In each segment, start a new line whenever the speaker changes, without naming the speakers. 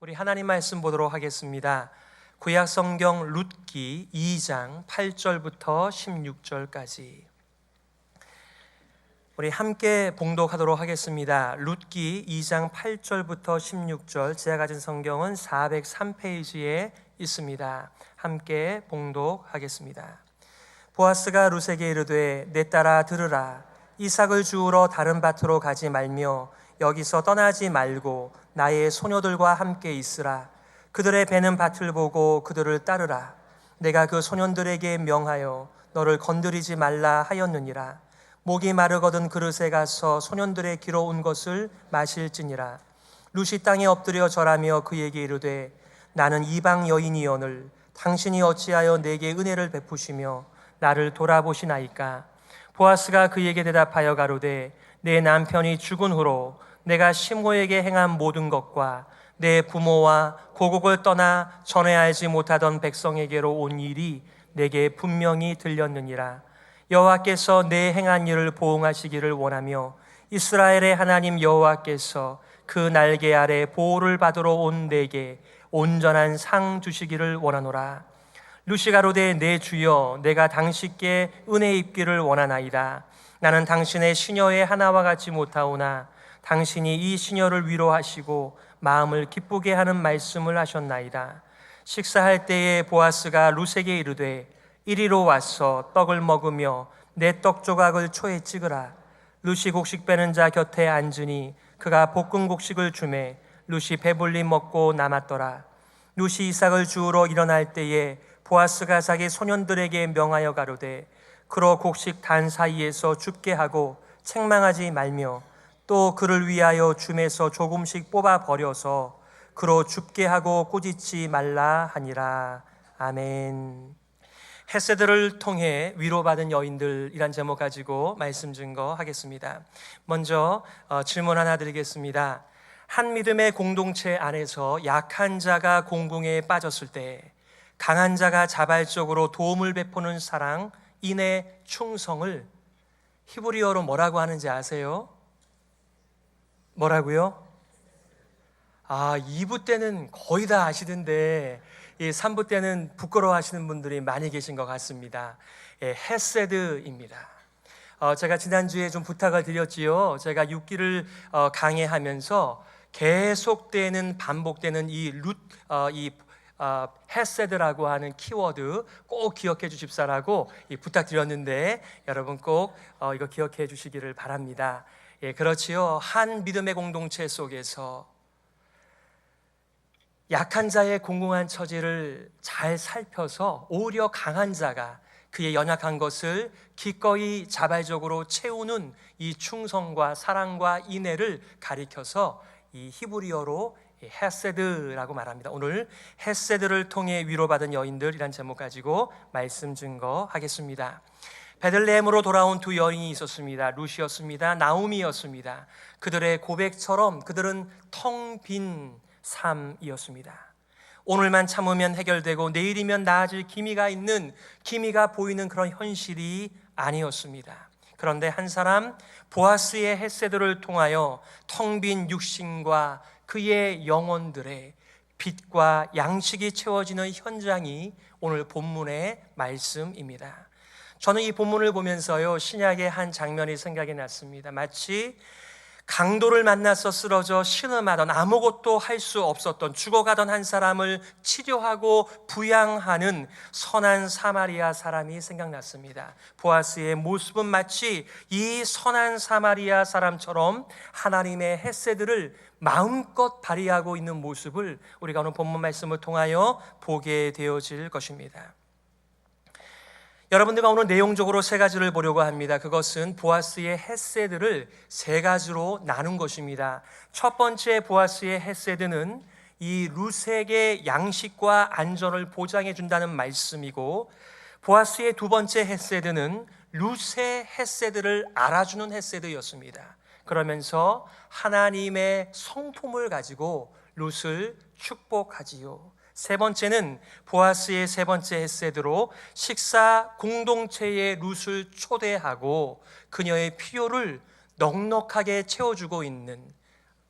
우리 하나님 말씀 보도록 하겠습니다. 구약 성경 룻기 2장 8절부터 16절까지 우리 함께 봉독하도록 하겠습니다. 룻기 2장 8절부터 16절, 제가 가진 성경은 403페이지에 있습니다. 함께 봉독하겠습니다. 보아스가 룻에게 이르되 내 딸아 들으라. 이삭을 주우러 다른 밭으로 가지 말며 여기서 떠나지 말고 나의 소녀들과 함께 있으라. 그들의 베는 밭을 보고 그들을 따르라. 내가 그 소년들에게 명하여 너를 건드리지 말라 하였느니라. 목이 마르거든 그릇에 가서 소년들의 기로 온 것을 마실지니라. 룻이 땅에 엎드려 절하며 그에게 이르되 나는 이방 여인이오늘 당신이 어찌하여 내게 은혜를 베푸시며 나를 돌아보시나이까. 보아스가 그에게 대답하여 가로되 내 남편이 죽은 후로 내가 시므에게 행한 모든 것과 내 부모와 고국을 떠나 전에 알지 못하던 백성에게로 온 일이 내게 분명히 들렸느니라. 여호와께서 내 행한 일을 보응하시기를 원하며 이스라엘의 하나님 여호와께서 그 날개 아래 보호를 받으러 온 내게 온전한 상 주시기를 원하노라. 룻이 가로되 내 주여, 내가 당신께 은혜 입기를 원하나이다. 나는 당신의 시녀의 하나와 같지 못하오나 당신이 이 시녀를 위로하시고 마음을 기쁘게 하는 말씀을 하셨나이다. 식사할 때에 보아스가 룻에게 이르되 이리로 와서 떡을 먹으며 내 떡 조각을 초에 찍으라. 룻이 곡식 빼는 자 곁에 앉으니 그가 볶은 곡식을 주매 룻이 배불리 먹고 남았더라. 룻이 이삭을 주우러 일어날 때에 보아스가 자기 소년들에게 명하여 가로되 그러 곡식 단 사이에서 줍게 하고 책망하지 말며 또 그를 위하여 줌에서 조금씩 뽑아 버려서 그로 줍게 하고 꾸짖지 말라 하니라. 아멘. 헤세드를 통해 위로받은 여인들이란 제목 가지고 말씀 증거하겠습니다. 먼저 질문 하나 드리겠습니다. 한 믿음의 공동체 안에서 약한 자가 공궁에 빠졌을 때 강한 자가 자발적으로 도움을 베푸는 사랑, 인내, 충성을 히브리어로 뭐라고 하는지 아세요? 뭐라고요? 2부 때는 거의 다 아시던데 이 3부 때는 부끄러워 하시는 분들이 많이 계신 것 같습니다. 헤세드입니다. 제가 지난주에 좀 부탁을 드렸지요. 제가 6기를 강해하면서 계속되는 반복되는 이 헤세드라고 하는 키워드 꼭 기억해 주십사라고 부탁드렸는데 여러분 꼭 이거 기억해 주시기를 바랍니다. 그렇지요. 한 믿음의 공동체 속에서 약한 자의 공공한 처지를 잘 살펴서 오히려 강한 자가 그의 연약한 것을 기꺼이 자발적으로 채우는 이 충성과 사랑과 인애를 가리켜서 이 히브리어로 헤세드라고 말합니다. 오늘 헤세드를 통해 위로받은 여인들이란 제목 가지고 말씀 증거하겠습니다. 베들레헴으로 돌아온 두 여인이 있었습니다. 룻이었습니다. 나오미였습니다. 그들의 고백처럼 그들은 텅 빈 삶이었습니다. 오늘만 참으면 해결되고 내일이면 나아질 기미가 보이는 그런 현실이 아니었습니다. 그런데 한 사람 보아스의 헤세드를 통하여 텅 빈 육신과 그의 영혼들의 빛과 양식이 채워지는 현장이 오늘 본문의 말씀입니다. 저는 이 본문을 보면서요, 신약의 한 장면이 생각이 났습니다. 마치 강도를 만나서 쓰러져 신음하던, 아무것도 할 수 없었던, 죽어가던 한 사람을 치료하고 부양하는 선한 사마리아 사람이 생각났습니다. 보아스의 모습은 마치 이 선한 사마리아 사람처럼 하나님의 헤세드를 마음껏 발휘하고 있는 모습을 우리가 오늘 본문 말씀을 통하여 보게 되어질 것입니다. 여러분들과 오늘 내용적으로 세 가지를 보려고 합니다. 그것은 보아스의 헤세드를 세 가지로 나눈 것입니다. 첫 번째 보아스의 헤세드는 이 룻에게 양식과 안전을 보장해 준다는 말씀이고, 보아스의 두 번째 헤세드는 룻의 헤세드를 알아주는 헤세드였습니다. 그러면서 하나님의 성품을 가지고 룻을 축복하지요. 세 번째는 보아스의 세 번째 헤세드로 식사 공동체의 룻을 초대하고 그녀의 필요를 넉넉하게 채워주고 있는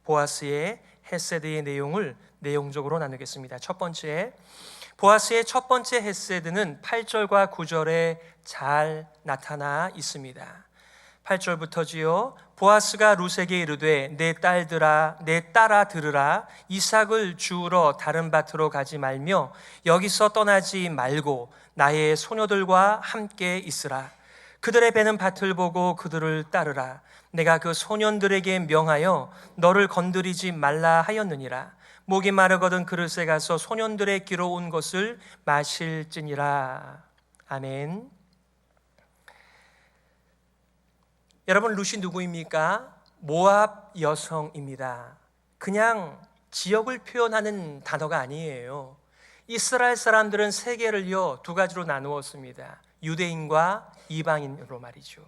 보아스의 헤세드의 내용을 내용적으로 나누겠습니다. 첫 번째, 보아스의 첫 번째 헤세드는 8절과 9절에 잘 나타나 있습니다. 8절부터지요. 보아스가 룻에게 이르되 내 딸들아 내 딸아 들으라. 이삭을 주우러 다른 밭으로 가지 말며 여기서 떠나지 말고 나의 소녀들과 함께 있으라. 그들의 베는 밭을 보고 그들을 따르라. 내가 그 소년들에게 명하여 너를 건드리지 말라 하였느니라. 목이 마르거든 그릇에 가서 소년들의 귀로 온 것을 마실지니라. 아멘. 여러분, 룻이 누구입니까? 모압 여성입니다. 그냥 지역을 표현하는 단어가 아니에요. 이스라엘 사람들은 세계를요 두 가지로 나누었습니다. 유대인과 이방인으로 말이죠.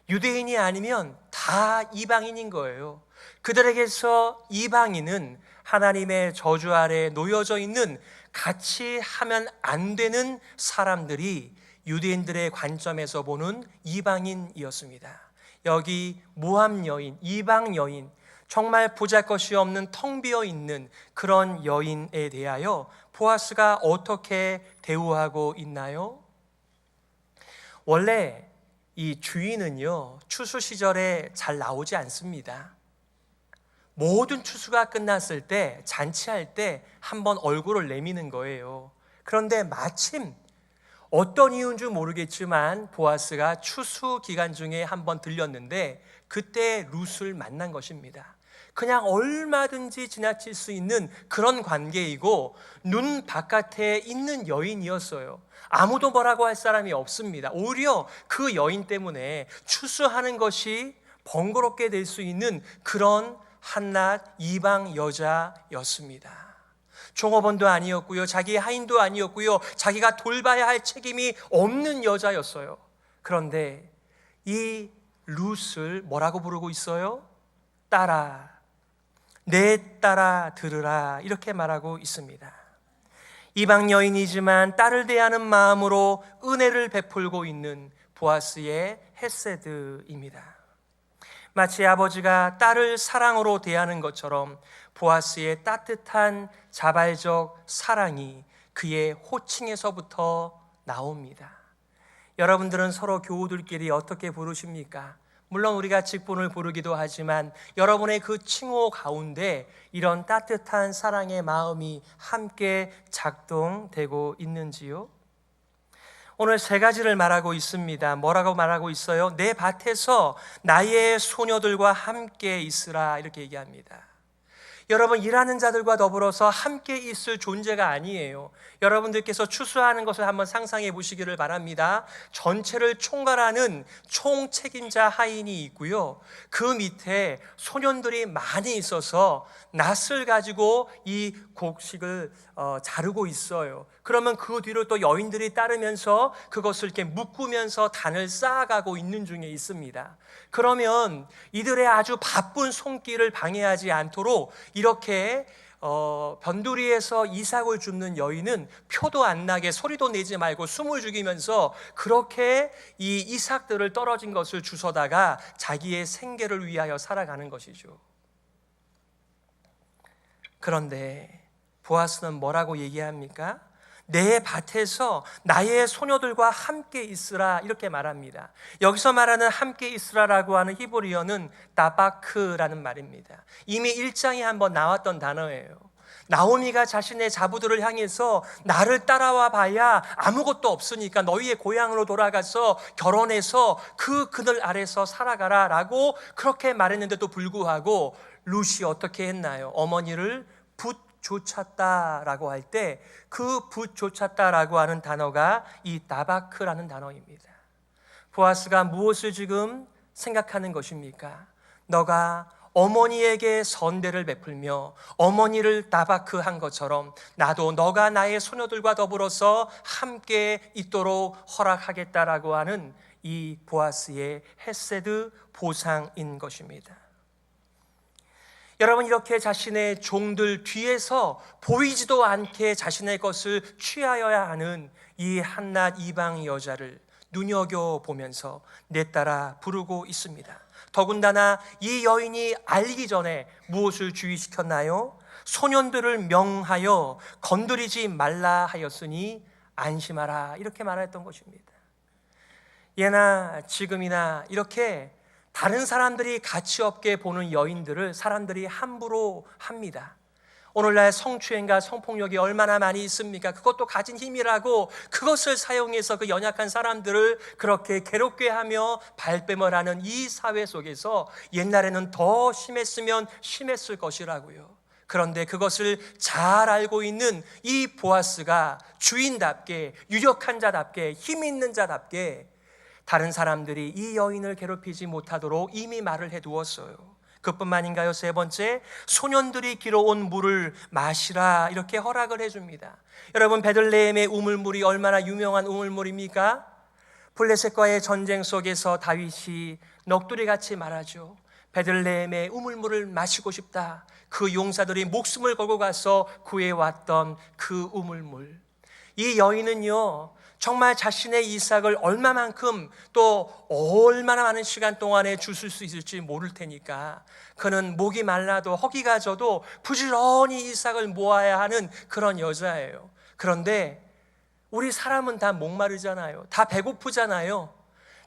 유대인이 아니면 다 이방인인 거예요. 그들에게서 이방인은 하나님의 저주 아래 놓여져 있는 같이 하면 안 되는 사람들이 유대인들의 관점에서 보는 이방인이었습니다. 여기 모압 여인, 이방 여인, 정말 보잘것이 없는 텅 비어 있는 그런 여인에 대하여 보아스가 어떻게 대우하고 있나요? 원래 이 주인은요 추수 시절에 잘 나오지 않습니다. 모든 추수가 끝났을 때 잔치할 때 한번 얼굴을 내미는 거예요. 그런데 마침 어떤 이유인 줄 모르겠지만 보아스가 추수 기간 중에 한번 들렸는데 그때 룻을 만난 것입니다. 그냥 얼마든지 지나칠 수 있는 그런 관계이고 눈 바깥에 있는 여인이었어요. 아무도 뭐라고 할 사람이 없습니다. 오히려 그 여인 때문에 추수하는 것이 번거롭게 될 수 있는 그런 한낱 이방 여자였습니다. 종업원도 아니었고요, 자기 하인도 아니었고요, 자기가 돌봐야 할 책임이 없는 여자였어요. 그런데 이 룻을 뭐라고 부르고 있어요? 딸아, 내 딸아 들으라, 이렇게 말하고 있습니다. 이방 여인이지만 딸을 대하는 마음으로 은혜를 베풀고 있는 보아스의 헤세드입니다. 마치 아버지가 딸을 사랑으로 대하는 것처럼 보아스의 따뜻한 자발적 사랑이 그의 호칭에서부터 나옵니다. 여러분들은 서로 교우들끼리 어떻게 부르십니까? 물론 우리가 직분을 부르기도 하지만 여러분의 그 칭호 가운데 이런 따뜻한 사랑의 마음이 함께 작동되고 있는지요? 오늘 세 가지를 말하고 있습니다. 뭐라고 말하고 있어요? 내 밭에서 나의 소녀들과 함께 있으라, 이렇게 얘기합니다. 여러분, 일하는 자들과 더불어서 함께 있을 존재가 아니에요. 여러분들께서 추수하는 것을 한번 상상해 보시기를 바랍니다. 전체를 총괄하는 총책임자 하인이 있고요, 그 밑에 소년들이 많이 있어서 낫을 가지고 이 곡식을 자르고 있어요. 그러면 그 뒤로 또 여인들이 따르면서 그것을 이렇게 묶으면서 단을 쌓아가고 있는 중에 있습니다. 그러면 이들의 아주 바쁜 손길을 방해하지 않도록 이렇게 변두리에서 이삭을 줍는 여인은 표도 안 나게 소리도 내지 말고 숨을 죽이면서 그렇게 이 이삭들을 떨어진 것을 주워다가 자기의 생계를 위하여 살아가는 것이죠. 그런데 보아스는 뭐라고 얘기합니까? 내 밭에서 나의 소녀들과 함께 있으라, 이렇게 말합니다. 여기서 말하는 함께 있으라라고 하는 히브리어는 다바크라는 말입니다. 이미 1장에 한번 나왔던 단어예요. 나오미가 자신의 자부들을 향해서 나를 따라와 봐야 아무것도 없으니까 너희의 고향으로 돌아가서 결혼해서 그 그늘 아래서 살아가라 라고 그렇게 말했는데도 불구하고 룻이 어떻게 했나요? 어머니를 쫓았다라고 할 때 그 쫓았다라고 하는 단어가 이 다바크라는 단어입니다. 보아스가 무엇을 지금 생각하는 것입니까? 너가 어머니에게 선대를 베풀며 어머니를 다바크한 것처럼 나도 너가 나의 소녀들과 더불어서 함께 있도록 허락하겠다라고 하는 이 보아스의 헤세드 보상인 것입니다. 여러분, 이렇게 자신의 종들 뒤에서 보이지도 않게 자신의 것을 취하여야 하는 이 한낱 이방 여자를 눈여겨보면서 내 딸아 부르고 있습니다. 더군다나 이 여인이 알기 전에 무엇을 주의시켰나요? 소년들을 명하여 건드리지 말라 하였으니 안심하라, 이렇게 말했던 것입니다. 예나 지금이나 이렇게 다른 사람들이 가치 없게 보는 여인들을 사람들이 함부로 합니다. 오늘날 성추행과 성폭력이 얼마나 많이 있습니까? 그것도 가진 힘이라고 그것을 사용해서 그 연약한 사람들을 그렇게 괴롭게 하며 발뺌을 하는 이 사회 속에서 옛날에는 더 심했으면 심했을 것이라고요. 그런데 그것을 잘 알고 있는 이 보아스가 주인답게, 유력한 자답게, 힘 있는 자답게 다른 사람들이 이 여인을 괴롭히지 못하도록 이미 말을 해두었어요. 그뿐만인가요? 세 번째, 소년들이 길어온 물을 마시라, 이렇게 허락을 해줍니다. 여러분, 베들레헴의 우물물이 얼마나 유명한 우물물입니까? 블레셋과의 전쟁 속에서 다윗이 넋두리같이 말하죠. 베들레헴의 우물물을 마시고 싶다. 그 용사들이 목숨을 걸고 가서 구해왔던 그 우물물. 이 여인은요, 정말 자신의 이삭을 얼마만큼 또 얼마나 많은 시간 동안에 주실 수 있을지 모를 테니까 그는 목이 말라도 허기가 져도 부지런히 이삭을 모아야 하는 그런 여자예요. 그런데 우리 사람은 다 목마르잖아요. 다 배고프잖아요.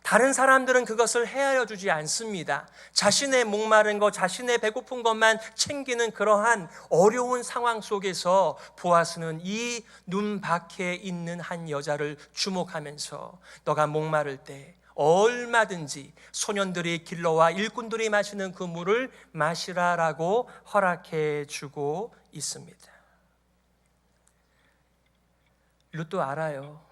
다른 사람들은 그것을 헤아려 주지 않습니다. 자신의 목마른 것, 자신의 배고픈 것만 챙기는 그러한 어려운 상황 속에서 보아스는 이 눈 밖에 있는 한 여자를 주목하면서 너가 목마를 때 얼마든지 소년들이 길러와 일꾼들이 마시는 그 물을 마시라라고 허락해 주고 있습니다. 룻도 알아요.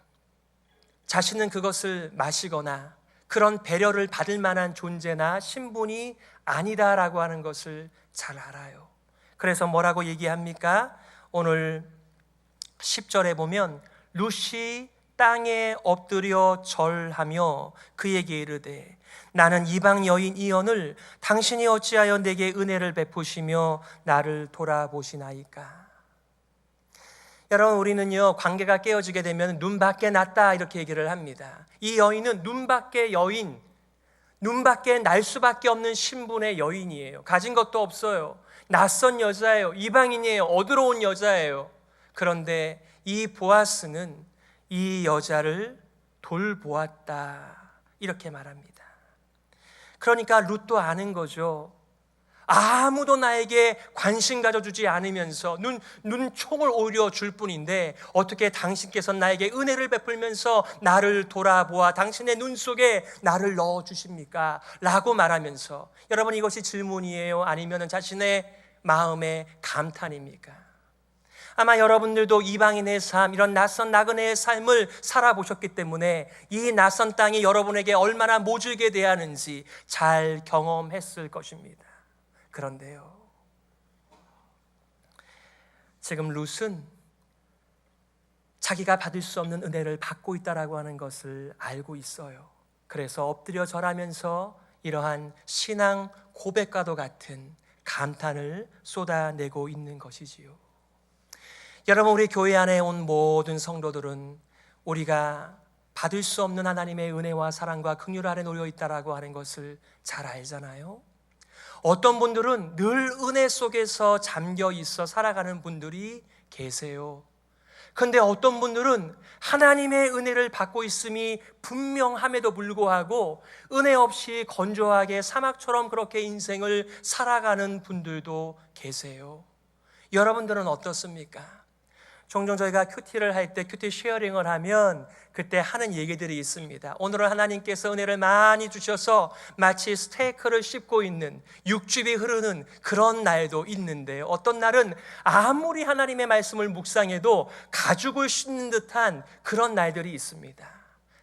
자신은 그것을 마시거나 그런 배려를 받을 만한 존재나 신분이 아니다라고 하는 것을 잘 알아요. 그래서 뭐라고 얘기합니까? 오늘 10절에 보면 룻이 땅에 엎드려 절하며 그에게 이르되 나는 이방 여인 이언을 당신이 어찌하여 내게 은혜를 베푸시며 나를 돌아보시나이까. 여러분, 우리는요, 관계가 깨어지게 되면 눈밖에 났다 이렇게 얘기를 합니다. 이 여인은 눈밖에 여인, 눈밖에 날 수밖에 없는 신분의 여인이에요. 가진 것도 없어요. 낯선 여자예요. 이방인이에요. 어두러운 여자예요. 그런데 이 보아스는 이 여자를 돌보았다 이렇게 말합니다. 그러니까 룻도 아는 거죠. 아무도 나에게 관심 가져주지 않으면서 눈총을 오히려 줄 뿐인데 어떻게 당신께서 나에게 은혜를 베풀면서 나를 돌아보아 당신의 눈 속에 나를 넣어주십니까? 라고 말하면서, 여러분, 이것이 질문이에요? 아니면 자신의 마음의 감탄입니까? 아마 여러분들도 이방인의 삶, 이런 낯선 나그네의 삶을 살아보셨기 때문에 이 낯선 땅이 여러분에게 얼마나 모질게 대하는지 잘 경험했을 것입니다. 그런데요, 지금 룻은 자기가 받을 수 없는 은혜를 받고 있다라고 하는 것을 알고 있어요. 그래서 엎드려 절하면서 이러한 신앙 고백과도 같은 감탄을 쏟아내고 있는 것이지요. 여러분, 우리 교회 안에 온 모든 성도들은 우리가 받을 수 없는 하나님의 은혜와 사랑과 긍휼 아래 놓여 있다라고 하는 것을 잘 알잖아요. 어떤 분들은 늘 은혜 속에서 잠겨 있어 살아가는 분들이 계세요. 그런데 어떤 분들은 하나님의 은혜를 받고 있음이 분명함에도 불구하고 은혜 없이 건조하게 사막처럼 그렇게 인생을 살아가는 분들도 계세요. 여러분들은 어떻습니까? 종종 저희가 큐티를 할 때 큐티 쉐어링을 하면 그때 하는 얘기들이 있습니다. 오늘은 하나님께서 은혜를 많이 주셔서 마치 스테이크를 씹고 있는 육즙이 흐르는 그런 날도 있는데, 어떤 날은 아무리 하나님의 말씀을 묵상해도 가죽을 씹는 듯한 그런 날들이 있습니다.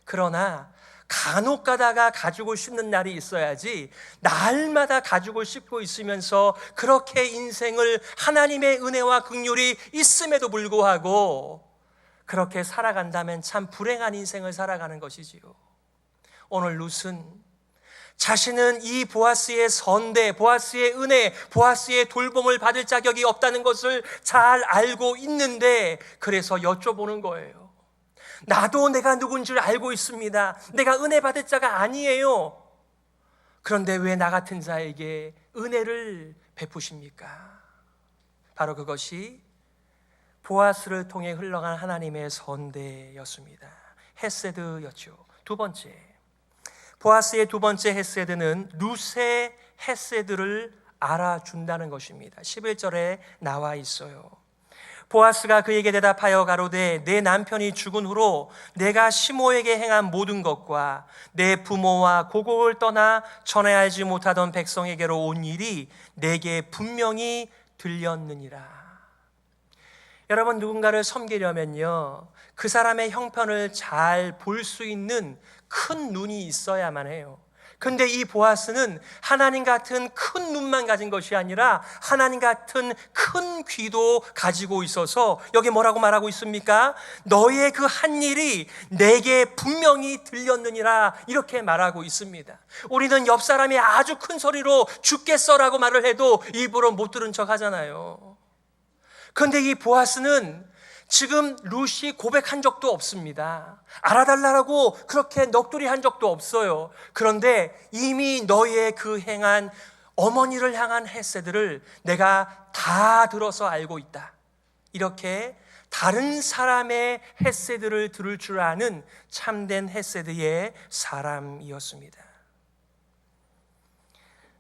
그러나 간혹 가다가 가죽을 씹는 날이 있어야지 날마다 가죽을 씹고 있으면서 그렇게 인생을 하나님의 은혜와 긍휼이 있음에도 불구하고 그렇게 살아간다면 참 불행한 인생을 살아가는 것이지요. 오늘 룻은 자신은 이 보아스의 선대, 보아스의 은혜, 보아스의 돌봄을 받을 자격이 없다는 것을 잘 알고 있는데, 그래서 여쭤보는 거예요. 나도 내가 누군지를 알고 있습니다. 내가 은혜 받을 자가 아니에요. 그런데 왜 나 같은 자에게 은혜를 베푸십니까? 바로 그것이 보아스를 통해 흘러간 하나님의 선대였습니다. 헤세드였죠. 두 번째, 보아스의 두 번째 헤세드는 룻의 헤세드를 알아준다는 것입니다. 11절에 나와 있어요. 보아스가 그에게 대답하여 가로되 내 남편이 죽은 후로 내가 시모에게 행한 모든 것과 내 부모와 고국을 떠나 전에 알지 못하던 백성에게로 온 일이 내게 분명히 들렸느니라. 여러분, 누군가를 섬기려면요, 그 사람의 형편을 잘 볼 수 있는 큰 눈이 있어야만 해요. 근데 이 보아스는 하나님 같은 큰 눈만 가진 것이 아니라 하나님 같은 큰 귀도 가지고 있어서 여기 뭐라고 말하고 있습니까? 너의 그 한 일이 내게 분명히 들렸느니라, 이렇게 말하고 있습니다. 우리는 옆 사람이 아주 큰 소리로 죽겠어라고 말을 해도 일부러 못 들은 척 하잖아요. 그런데 이 보아스는 지금 룻이 고백한 적도 없습니다. 알아달라고 그렇게 넋두리 한 적도 없어요. 그런데 이미 너의 그 행한 어머니를 향한 헤세드를 내가 다 들어서 알고 있다. 이렇게 다른 사람의 헤세드를 들을 줄 아는 참된 헤세드의 사람이었습니다.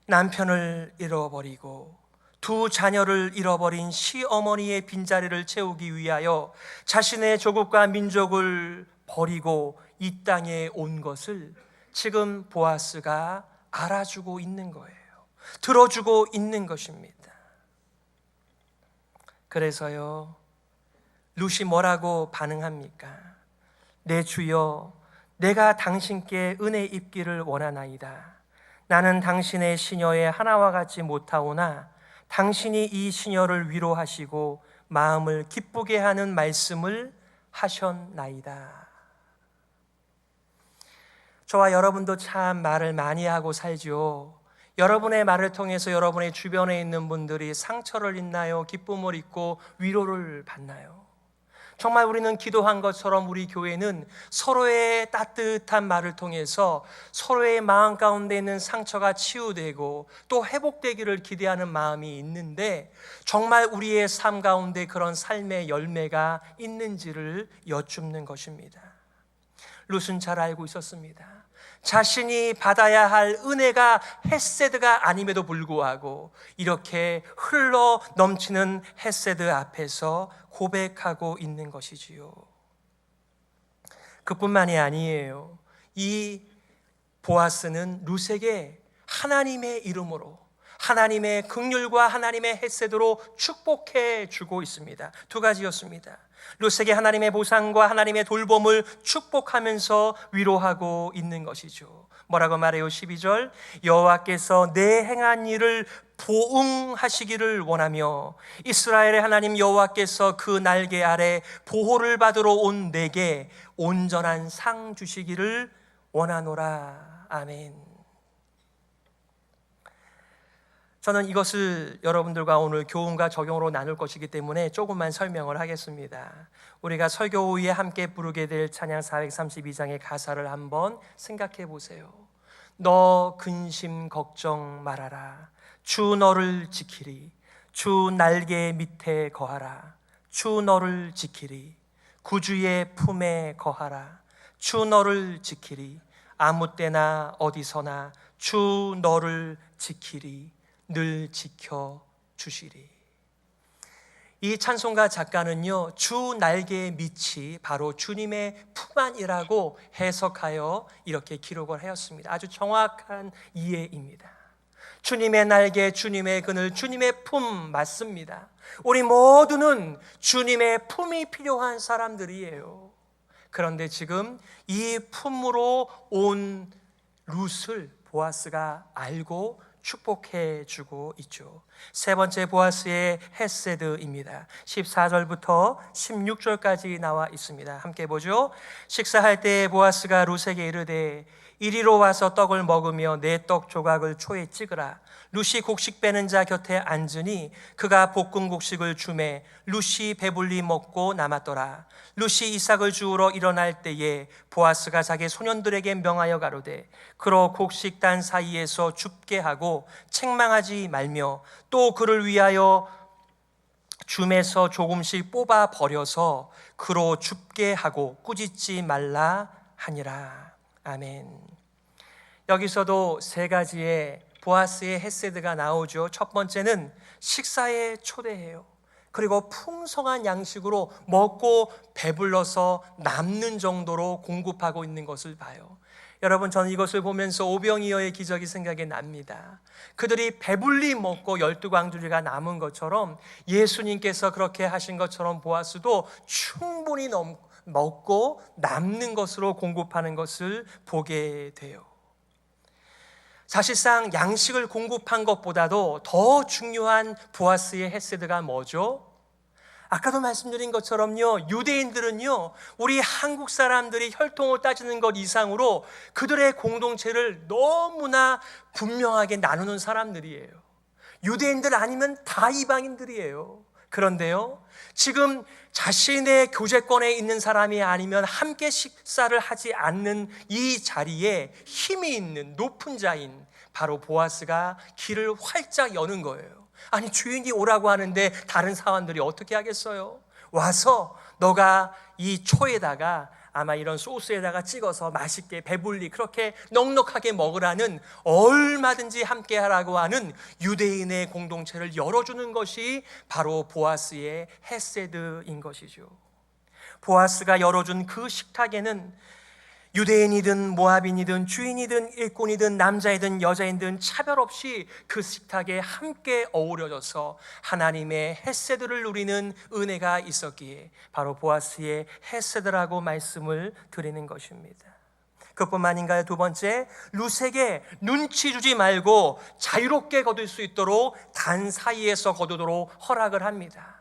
남편을 잃어버리고 두 자녀를 잃어버린 시어머니의 빈자리를 채우기 위하여 자신의 조국과 민족을 버리고 이 땅에 온 것을 지금 보아스가 알아주고 있는 거예요. 들어주고 있는 것입니다. 그래서요, 룻이 뭐라고 반응합니까? 내 주여, 내가 당신께 은혜 입기를 원하나이다. 나는 당신의 시녀의 하나와 같지 못하오나 당신이 이 시녀를 위로하시고 마음을 기쁘게 하는 말씀을 하셨나이다. 저와 여러분도 참 말을 많이 하고 살죠. 여러분의 말을 통해서 여러분의 주변에 있는 분들이 상처를 입나요? 기쁨을 입고 위로를 받나요? 정말 우리는 기도한 것처럼 우리 교회는 서로의 따뜻한 말을 통해서 서로의 마음 가운데 있는 상처가 치유되고 또 회복되기를 기대하는 마음이 있는데, 정말 우리의 삶 가운데 그런 삶의 열매가 있는지를 여쭙는 것입니다. 룻은 잘 알고 있었습니다. 자신이 받아야 할 은혜가 헤세드가 아님에도 불구하고 이렇게 흘러 넘치는 헤세드 앞에서 고백하고 있는 것이지요. 그뿐만이 아니에요. 이 보아스는 룻에게 하나님의 이름으로, 하나님의 긍휼과 하나님의 헤세드로 축복해 주고 있습니다. 두 가지였습니다. 룻에게 하나님의 보상과 하나님의 돌봄을 축복하면서 위로하고 있는 것이죠. 뭐라고 말해요? 12절, 여호와께서 내 행한 일을 보응하시기를 원하며 이스라엘의 하나님 여호와께서 그 날개 아래 보호를 받으러 온 내게 온전한 상 주시기를 원하노라. 아멘. 저는 이것을 여러분들과 오늘 교훈과 적용으로 나눌 것이기 때문에 조금만 설명을 하겠습니다. 우리가 설교 후에 함께 부르게 될 찬양 432장의 가사를 한번 생각해 보세요. 너 근심 걱정 말아라. 주 너를 지키리. 주 날개 밑에 거하라. 주 너를 지키리. 구주의 품에 거하라. 주 너를 지키리. 아무 때나 어디서나 주 너를 지키리. 늘 지켜주시리. 이 찬송가 작가는요, 주 날개의 밑이 바로 주님의 품 안이라고 해석하여 이렇게 기록을 하였습니다. 아주 정확한 이해입니다. 주님의 날개, 주님의 그늘, 주님의 품 맞습니다. 우리 모두는 주님의 품이 필요한 사람들이에요. 그런데 지금 이 품으로 온 룻을 보아스가 알고 축복해 주고 있죠. 세 번째 보아스의 헤세드입니다. 14절부터 16절까지 나와 있습니다. 함께 보죠. 식사할 때 보아스가 룻에게 이르되 이리로 와서 떡을 먹으며 내 떡 조각을 초에 찍으라. 룻이 곡식 빼는 자 곁에 앉으니 그가 볶은 곡식을 주매 룻이 배불리 먹고 남았더라. 룻이 이삭을 주우러 일어날 때에 보아스가 자기 소년들에게 명하여 가로되 그러 곡식단 사이에서 줍게 하고 책망하지 말며 또 그를 위하여 줌에서 조금씩 뽑아 버려서 그로 줍게 하고 꾸짖지 말라 하니라. 아멘. 여기서도 세 가지의 보아스의 헤세드가 나오죠. 첫 번째는 식사에 초대해요. 그리고 풍성한 양식으로 먹고 배불러서 남는 정도로 공급하고 있는 것을 봐요. 여러분, 저는 이것을 보면서 오병이어의 기적이 생각이 납니다. 그들이 배불리 먹고 12광주리가 남은 것처럼 예수님께서 그렇게 하신 것처럼 보아스도 충분히 먹고 남는 것으로 공급하는 것을 보게 돼요. 사실상 양식을 공급한 것보다도 더 중요한 보아스의 헤세드가 뭐죠? 아까도 말씀드린 것처럼요, 유대인들은요, 우리 한국 사람들이 혈통을 따지는 것 이상으로 그들의 공동체를 너무나 분명하게 나누는 사람들이에요. 유대인들 아니면 다 이방인들이에요. 그런데요, 지금 자신의 교제권에 있는 사람이 아니면 함께 식사를 하지 않는 이 자리에 힘이 있는 높은 자인 바로 보아스가 길을 활짝 여는 거예요. 아니, 주인이 오라고 하는데 다른 사람들이 어떻게 하겠어요? 와서 너가 이 초에다가 아마 이런 소스에다가 찍어서 맛있게 배불리 그렇게 넉넉하게 먹으라는, 얼마든지 함께 하라고 하는 유대인의 공동체를 열어주는 것이 바로 보아스의 헤세드인 것이죠. 보아스가 열어준 그 식탁에는 유대인이든 모압인이든 주인이든 일꾼이든 남자이든 여자이든 차별 없이 그 식탁에 함께 어우러져서 하나님의 헤세드를 누리는 은혜가 있었기에 바로 보아스의 헤세드라고 말씀을 드리는 것입니다. 그뿐만인가요? 두 번째, 룻에게 눈치 주지 말고 자유롭게 거둘 수 있도록 단 사이에서 거두도록 허락을 합니다.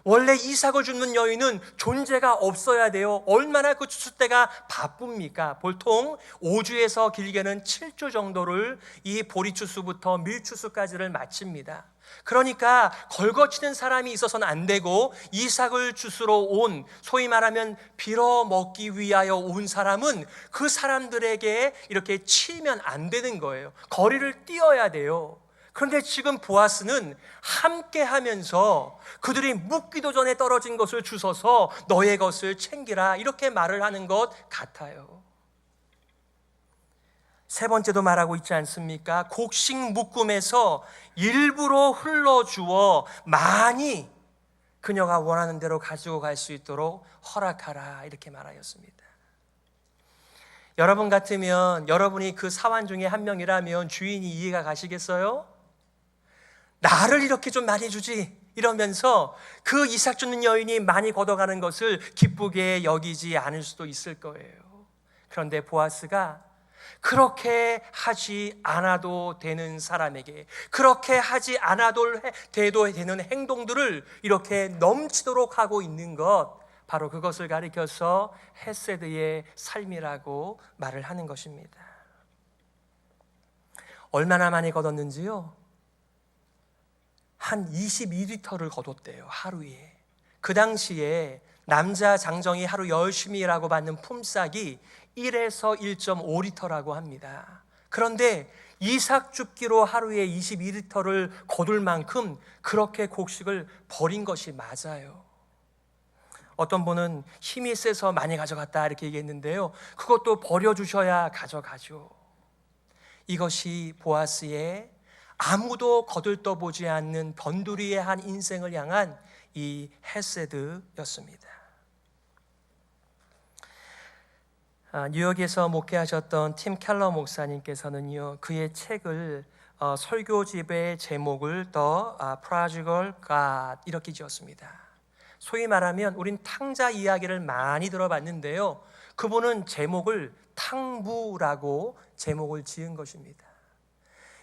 원래 이삭을 줍는 여인은 존재가 없어야 돼요. 얼마나 그 추수 때가 바쁩니까? 보통 5주에서 길게는 7주 정도를 이 보리추수부터 밀추수까지를 마칩니다. 그러니까 걸거치는 사람이 있어서는 안 되고, 이삭을 주스러 온, 소위 말하면 빌어먹기 위하여 온 사람은 그 사람들에게 이렇게 치면 안 되는 거예요. 거리를 띄어야 돼요. 그런데 지금 보아스는 함께 하면서 그들이 묻기도 전에 떨어진 것을 주워서 너의 것을 챙기라, 이렇게 말을 하는 것 같아요. 세 번째도 말하고 있지 않습니까? 곡식 묶음에서 일부러 흘러주어 많이 그녀가 원하는 대로 가지고 갈 수 있도록 허락하라, 이렇게 말하였습니다. 여러분 같으면, 여러분이 그 사환 중에 한 명이라면 주인이 이해가 가시겠어요? 나를 이렇게 좀 많이 주지, 이러면서 그 이삭 주는 여인이 많이 걷어가는 것을 기쁘게 여기지 않을 수도 있을 거예요. 그런데 보아스가 그렇게 하지 않아도 되는 사람에게, 그렇게 하지 않아도 돼도 되는 행동들을 이렇게 넘치도록 하고 있는 것, 바로 그것을 가리켜서 헤세드의 삶이라고 말을 하는 것입니다. 얼마나 많이 걷었는지요? 한 22리터를 거뒀대요, 하루에. 그 당시에 남자 장정이 하루 열심히 일하고 받는 품삯이 1에서 1.5리터라고 합니다. 그런데 이삭 줍기로 하루에 22리터를 거둘 만큼 그렇게 곡식을 버린 것이 맞아요. 어떤 분은 힘이 세서 많이 가져갔다, 이렇게 얘기했는데요, 그것도 버려주셔야 가져가죠. 이것이 보아스의 아무도 거들떠보지 않는 변두리의 한 인생을 향한 이 헤세드였습니다. 뉴욕에서 목회하셨던 팀 켈러 목사님께서는요, 그의 책을 설교집의 제목을 The Prodigal God 이렇게 지었습니다. 소위 말하면 우린 탕자 이야기를 많이 들어봤는데요, 그분은 제목을 탕부라고 제목을 지은 것입니다.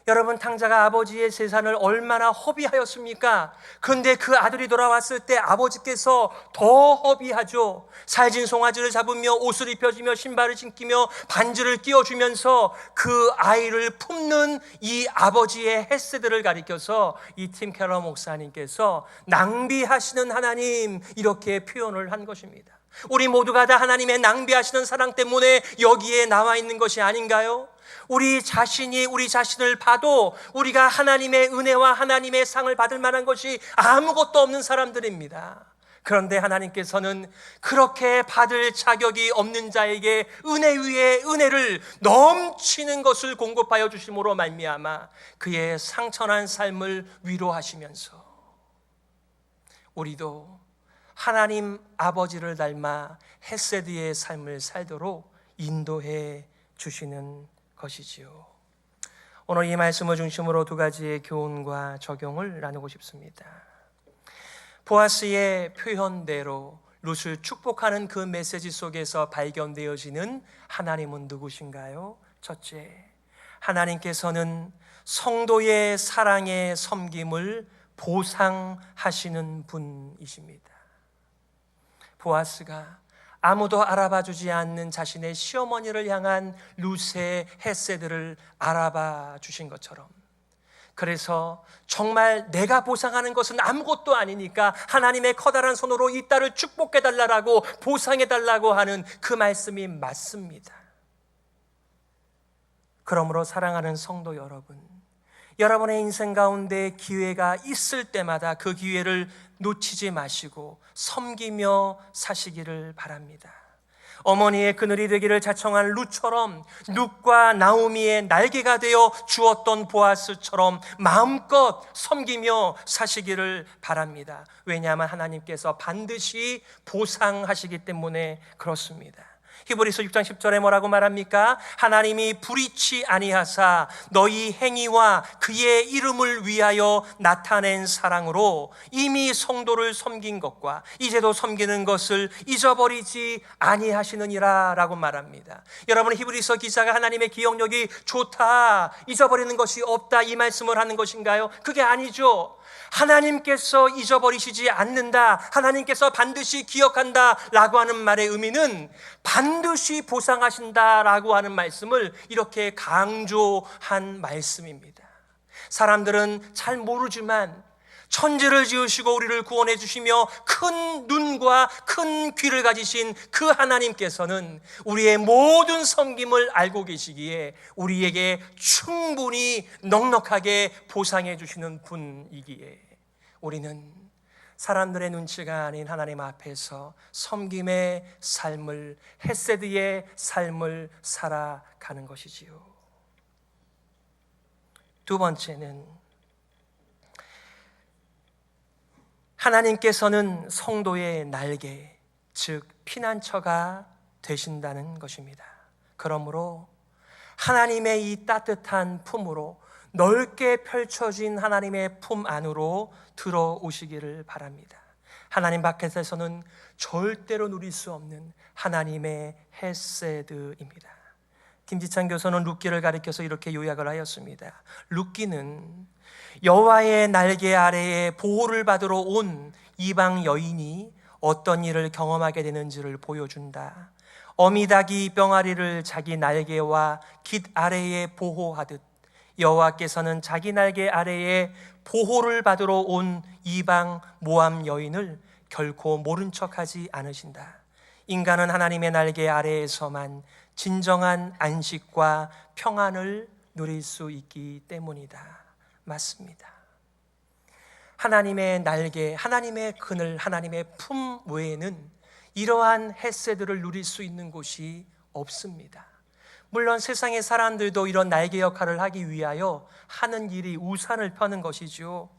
여러분, 탕자가 아버지의 재산을 얼마나 허비하였습니까? 그런데 그 아들이 돌아왔을 때 아버지께서 더 허비하죠. 살진 송아지를 잡으며 옷을 입혀주며 신발을 신기며 반지를 끼워주면서 그 아이를 품는 이 아버지의 헤세드를 가리켜서 이 팀 켈러 목사님께서 낭비하시는 하나님, 이렇게 표현을 한 것입니다. 우리 모두가 다 하나님의 낭비하시는 사랑 때문에 여기에 나와 있는 것이 아닌가요? 우리 자신이 우리 자신을 봐도 우리가 하나님의 은혜와 하나님의 상을 받을 만한 것이 아무것도 없는 사람들입니다. 그런데 하나님께서는 그렇게 받을 자격이 없는 자에게 은혜 위에 은혜를 넘치는 것을 공급하여 주심으로 말미암아 그의 상처난 삶을 위로하시면서 우리도 하나님 아버지를 닮아 헤세드의 삶을 살도록 인도해 주시는 것이지요. 오늘 이 말씀을 중심으로 두 가지의 교훈과 적용을 나누고 싶습니다. 보아스의 표현대로 룻을 축복하는 그 메시지 속에서 발견되어지는 하나님은 누구신가요? 첫째, 하나님께서는 성도의 사랑의 섬김을 보상하시는 분이십니다. 보아스가 아무도 알아봐주지 않는 자신의 시어머니를 향한 룻의 헤세드를 알아봐 주신 것처럼, 그래서 정말 내가 보상하는 것은 아무것도 아니니까 하나님의 커다란 손으로 이 딸을 축복해달라고 보상해달라고 하는 그 말씀이 맞습니다. 그러므로 사랑하는 성도 여러분, 여러분의 인생 가운데 기회가 있을 때마다 그 기회를 놓치지 마시고 섬기며 사시기를 바랍니다. 어머니의 그늘이 되기를 자청한 룻처럼 룻과 나오미의 날개가 되어 주었던 보아스처럼 마음껏 섬기며 사시기를 바랍니다. 왜냐하면 하나님께서 반드시 보상하시기 때문에 그렇습니다. 히브리서 6장 10절에 뭐라고 말합니까? 하나님이 불의치 아니하사 너희 행위와 그의 이름을 위하여 나타낸 사랑으로 이미 성도를 섬긴 것과 이제도 섬기는 것을 잊어버리지 아니하시느니라 라고 말합니다. 여러분, 히브리서 기자가 하나님의 기억력이 좋다, 잊어버리는 것이 없다, 이 말씀을 하는 것인가요? 그게 아니죠. 하나님께서 잊어버리시지 않는다, 하나님께서 반드시 기억한다 라고 하는 말의 의미는 반드시 보상하신다 라고 하는 말씀을 이렇게 강조한 말씀입니다. 사람들은 잘 모르지만 천지를 지으시고 우리를 구원해 주시며 큰 눈과 큰 귀를 가지신 그 하나님께서는 우리의 모든 섬김을 알고 계시기에 우리에게 충분히 넉넉하게 보상해 주시는 분이기에 우리는 사람들의 눈치가 아닌 하나님 앞에서 섬김의 삶을, 헤세드의 삶을 살아가는 것이지요. 두 번째는 하나님께서는 성도의 날개, 즉 피난처가 되신다는 것입니다. 그러므로 하나님의 이 따뜻한 품으로, 넓게 펼쳐진 하나님의 품 안으로 들어오시기를 바랍니다. 하나님 밖에서는 절대로 누릴 수 없는 하나님의 헤세드입니다. 김지찬 교수는 룻기를 가리켜서 이렇게 요약을 하였습니다. 룻기는 여호와의 날개 아래에 보호를 받으러 온 이방 여인이 어떤 일을 경험하게 되는지를 보여준다. 어미닭이 병아리를 자기 날개와 깃 아래에 보호하듯 여호와께서는 자기 날개 아래에 보호를 받으러 온 이방 모함 여인을 결코 모른 척하지 않으신다. 인간은 하나님의 날개 아래에서만 진정한 안식과 평안을 누릴 수 있기 때문이다. 맞습니다. 하나님의 날개, 하나님의 그늘, 하나님의 품 외에는 이러한 헤세드를 누릴 수 있는 곳이 없습니다. 물론 세상의 사람들도 이런 날개 역할을 하기 위하여 하는 일이 우산을 펴는 것이죠.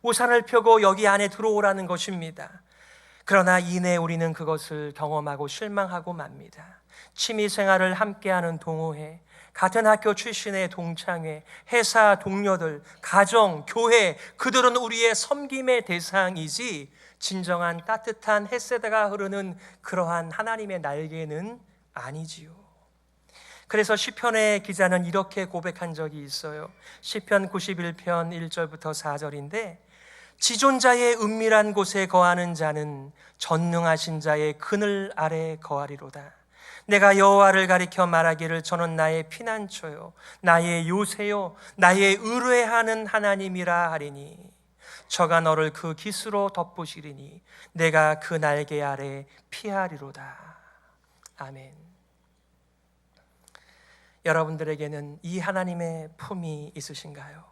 우산을 펴고 여기 안에 들어오라는 것입니다. 그러나 이내 우리는 그것을 경험하고 실망하고 맙니다. 취미생활을 함께하는 동호회, 같은 학교 출신의 동창회, 회사 동료들, 가정, 교회, 그들은 우리의 섬김의 대상이지 진정한 따뜻한 헤세드가 흐르는 그러한 하나님의 날개는 아니지요. 그래서 시편의 기자는 이렇게 고백한 적이 있어요. 시편 91편 1절부터 4절인데, 지존자의 은밀한 곳에 거하는 자는 전능하신 자의 그늘 아래 거하리로다. 내가 여호와를 가리켜 말하기를 저는 나의 피난처요 나의 요새요 나의 의뢰하는 하나님이라 하리니, 저가 너를 그 깃으로 덮으시리니 내가 그 날개 아래 피하리로다. 아멘. 여러분들에게는 이 하나님의 품이 있으신가요?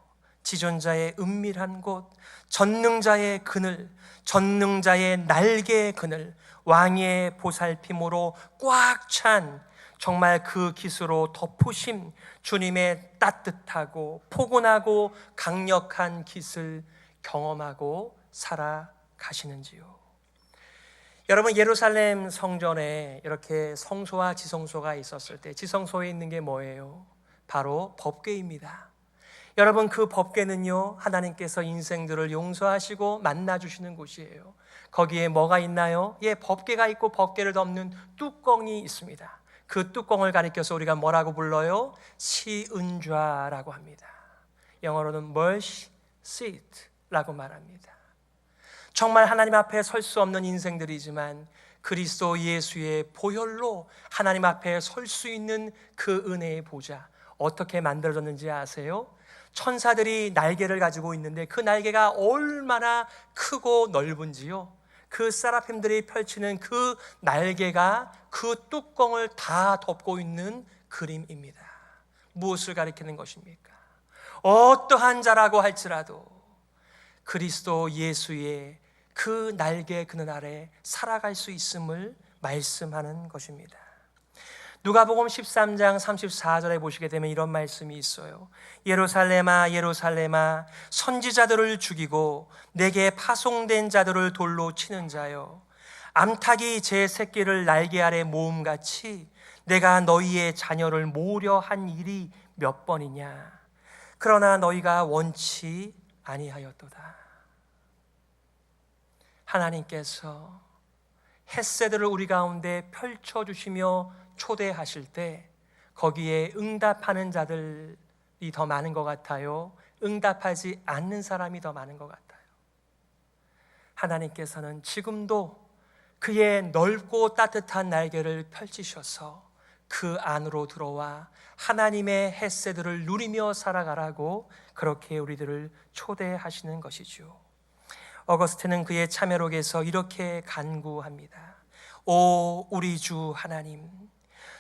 지존자의 은밀한 곳, 전능자의 그늘, 전능자의 날개의 그늘, 왕의 보살핌으로 꽉 찬 정말 그 깃으로 덮으심, 주님의 따뜻하고 포근하고 강력한 깃을 경험하고 살아가시는지요? 여러분, 예루살렘 성전에 이렇게 성소와 지성소가 있었을 때 지성소에 있는 게 뭐예요? 바로 법궤입니다. 여러분, 그 법궤는요, 하나님께서 인생들을 용서하시고 만나주시는 곳이에요. 거기에 뭐가 있나요? 예, 법궤가 있고 법궤를 덮는 뚜껑이 있습니다. 그 뚜껑을 가리켜서 우리가 뭐라고 불러요? 시은좌라고 합니다. 영어로는 mercy seat라고 말합니다. 정말 하나님 앞에 설 수 없는 인생들이지만 그리스도 예수의 보혈로 하나님 앞에 설 수 있는 그 은혜의 보좌, 어떻게 만들어졌는지 아세요? 천사들이 날개를 가지고 있는데 그 날개가 얼마나 크고 넓은지요, 그 세라핌들이 펼치는 그 날개가 그 뚜껑을 다 덮고 있는 그림입니다. 무엇을 가리키는 것입니까? 어떠한 자라고 할지라도 그리스도 예수의 그 날개 그늘 아래 살아갈 수 있음을 말씀하는 것입니다. 누가복음 13장 34절에 보시게 되면 이런 말씀이 있어요. 예루살렘아 예루살렘아 선지자들을 죽이고 내게 파송된 자들을 돌로 치는 자여, 암탉이 제 새끼를 날개 아래 모음같이 내가 너희의 자녀를 모으려 한 일이 몇 번이냐. 그러나 너희가 원치 아니하였도다. 하나님께서 햇새들을 우리 가운데 펼쳐주시며 초대하실 때 거기에 응답하는 자들이 더 많은 것 같아요? 응답하지 않는 사람이 더 많은 것 같아요? 하나님께서는 지금도 그의 넓고 따뜻한 날개를 펼치셔서 그 안으로 들어와 하나님의 햇새들을 누리며 살아가라고 그렇게 우리들을 초대하시는 것이죠. 어거스틴은 그의 참여록에서 이렇게 간구합니다. 오 우리 주 하나님,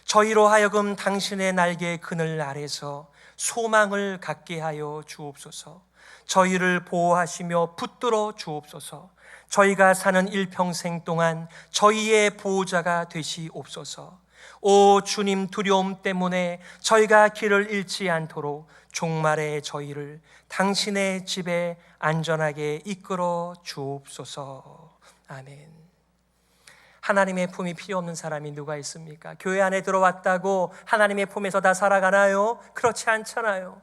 저희로 하여금 당신의 날개 그늘 아래서 소망을 갖게 하여 주옵소서. 저희를 보호하시며 붙들어 주옵소서. 저희가 사는 일평생 동안 저희의 보호자가 되시옵소서. 오 주님, 두려움 때문에 저희가 길을 잃지 않도록 종말에 저희를 당신의 집에 안전하게 이끌어 주옵소서. 아멘. 하나님의 품이 필요 없는 사람이 누가 있습니까? 교회 안에 들어왔다고 하나님의 품에서 다 살아가나요? 그렇지 않잖아요.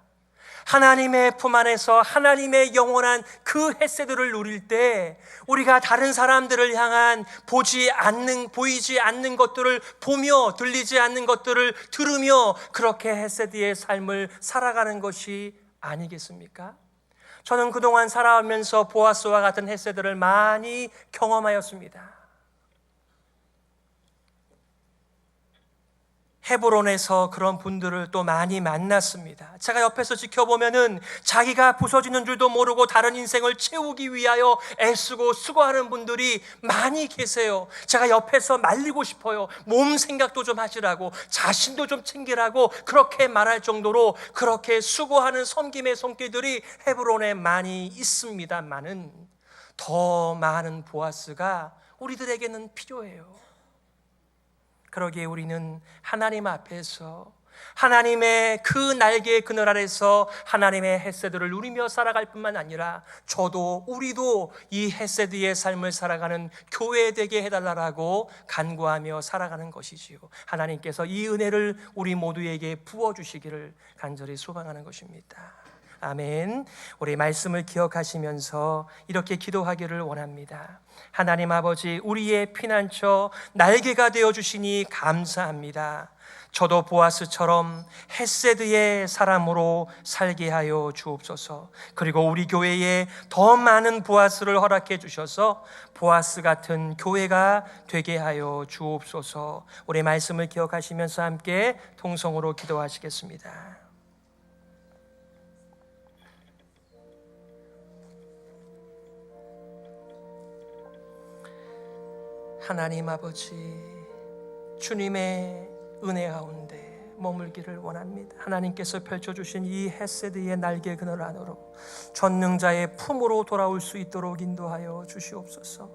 하나님의 품 안에서 하나님의 영원한 그 햇새들을 누릴 때 우리가 다른 사람들을 향한 보이지 않는 것들을 보며 들리지 않는 것들을 들으며 그렇게 햇새들의 삶을 살아가는 것이 아니겠습니까? 저는 그동안 살아오면서 보아스와 같은 햇새들을 많이 경험하였습니다. 헤브론에서 그런 분들을 또 많이 만났습니다. 제가 옆에서 지켜보면은 자기가 부서지는 줄도 모르고 다른 인생을 채우기 위하여 애쓰고 수고하는 분들이 많이 계세요. 제가 옆에서 말리고 싶어요. 몸 생각도 좀 하시라고, 자신도 좀 챙기라고 그렇게 말할 정도로 그렇게 수고하는 섬김의 손길들이 헤브론에 많이 있습니다만은 더 많은 보아스가 우리들에게는 필요해요. 그러기에 우리는 하나님 앞에서 하나님의 그 날개의 그늘 아래서 하나님의 햇새들을 누리며 살아갈 뿐만 아니라 우리도 이 햇새들의 삶을 살아가는 교회 되게 해달라고 간구하며 살아가는 것이지요. 하나님께서 이 은혜를 우리 모두에게 부어주시기를 간절히 소망하는 것입니다. 아멘. 우리 말씀을 기억하시면서 이렇게 기도하기를 원합니다. 하나님 아버지, 우리의 피난처 날개가 되어 주시니 감사합니다. 저도 보아스처럼 헤세드의 사람으로 살게 하여 주옵소서. 그리고 우리 교회에 더 많은 보아스를 허락해 주셔서 보아스 같은 교회가 되게 하여 주옵소서. 우리 말씀을 기억하시면서 함께 통성으로 기도하시겠습니다. 하나님 아버지, 주님의 은혜 가운데 머물기를 원합니다. 하나님께서 펼쳐주신 이 헤세드의 날개 그늘 안으로 전능자의 품으로 돌아올 수 있도록 인도하여 주시옵소서.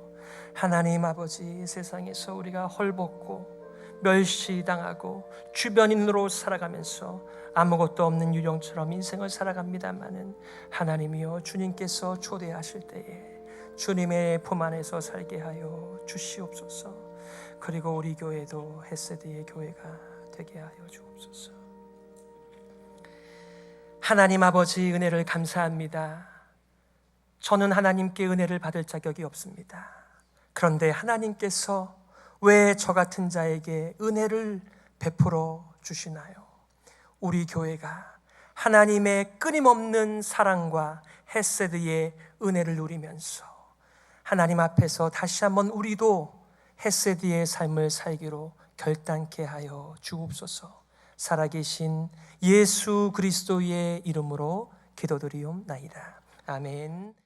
하나님 아버지, 세상에서 우리가 헐벗고 멸시당하고 주변인으로 살아가면서 아무것도 없는 유령처럼 인생을 살아갑니다마는 하나님이여, 주님께서 초대하실 때에 주님의 품 안에서 살게 하여 주시옵소서. 그리고 우리 교회도 헤세드의 교회가 되게 하여 주옵소서. 하나님 아버지, 은혜를 감사합니다. 저는 하나님께 은혜를 받을 자격이 없습니다. 그런데 하나님께서 왜 저 같은 자에게 은혜를 베풀어 주시나요? 우리 교회가 하나님의 끊임없는 사랑과 헤세드의 은혜를 누리면서 하나님 앞에서 다시 한번 우리도 헤세드의 삶을 살기로 결단케 하여 주옵소서. 살아계신 예수 그리스도의 이름으로 기도드리옵나이다. 아멘.